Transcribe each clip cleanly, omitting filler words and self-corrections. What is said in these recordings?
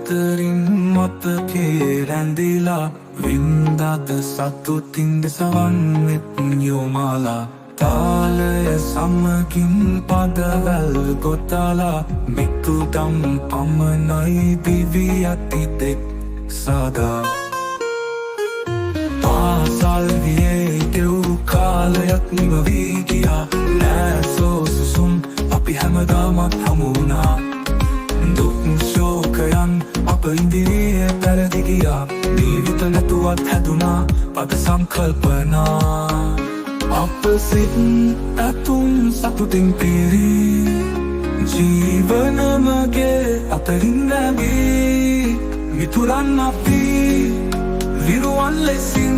අතරින් මතකේ රැඳිලා වින්දාත සතුටින් දෙසවන්වෙත් යොමාලා තාලය සමගින් පදවැල් ගොතලා මිතුටම් පමණයි දිවි අතිතෙක් සදා පාසල් වියේ දෙව් කාලයක් නිවවී ගියා නෑ සෝසුසුම් අපි හැමදාමත් හමුුණා දුක් ශෝකයන් අප ඉදිරියේ පැරදි ගියා ජීවිත නැතුවත් හැදුනා පද සංකල්පනා අප සිත් ඇතුම් සතුටින් පිරී ජීවනමගේ අතරින් නැගී මිතුරන් අපි විරුවන් ලෙසින්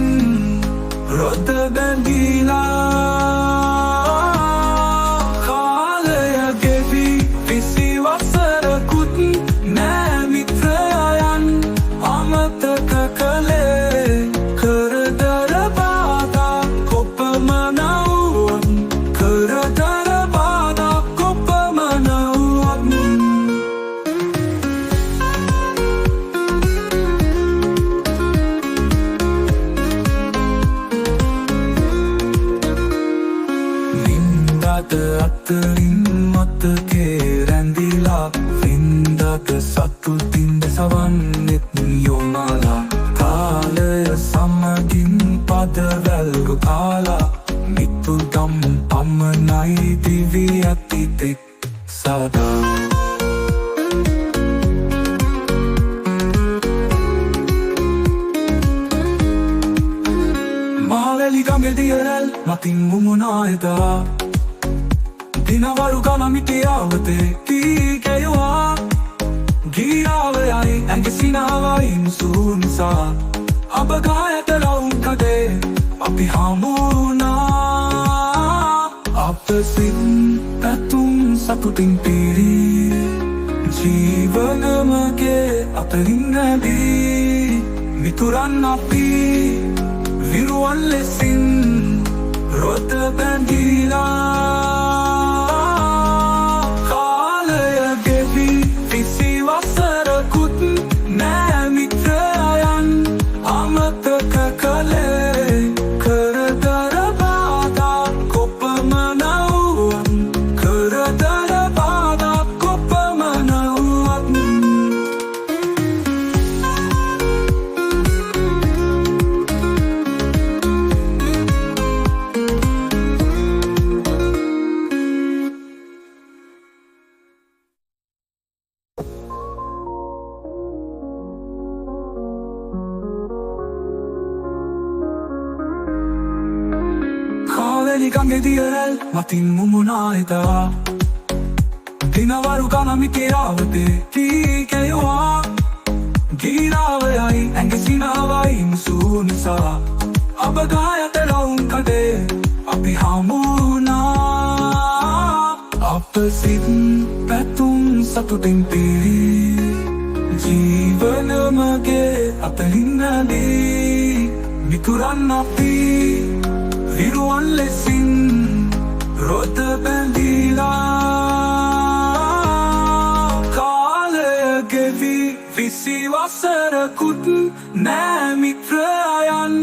රොද බැඳීලා කාලය ගෙවි විසි වසරකුත් නෑ මිත්‍රයන් අමතක කළේ කරදර බාධා කොපමණවුවත් කරදර බාධා කොපමණවුවත් වින්දාත අතරින් මතකේ රැඳිලා වින්දාත සතුටින් දෙසවන්නෙත් යොමාලා කාලය සමගින් පදවැල් ගොතාලා මිතුටම් පමණයි දිවි අතිතෙක් සදා මාවැලි ගඟෙදිය රැල් මතින් මුමුණා එදා දිනවරු ගණමිටියාවතේ කීකෙයවා ගීරාවයයි ඇඟ සිනාවයි මුසූ නිසා අබගායට රවුම් කඩේ අපි හමුුණා අප සිත් ඇතුම් සතුටින් පිරී ජීවනමගේ අතරින් නැදී මිතුරන් අපි විරුවන් ලෙසින් රොද බැඳීලා කාලය ගෙවි විසි වසරකුත් නෑ මිත්‍රයන් අමතක කළේ කරදර බාධා කොපමණවුවත් කරදර බාධා කොපමණවුවත් කාවැලි ගඟෙදිය රැල් මතින් මුමුණා එදා දිනවරු ගණමිටියාවතේ කීකෙයවා ගීරාවයයි ඇඟ සිනාවයි මුසූ නිසා අබගායට රවුම් කඩේ අපි හමුුණා අප සිත් පැතුම් සතුටින් පිරී ජීවනමගේ අතරින් නැදී මිතුරන් අපි විරුවන් ලෙසින් රොද බැඳීලා කාලය ගෙවි විසි වසරකුත් නෑ මිත්‍රයන්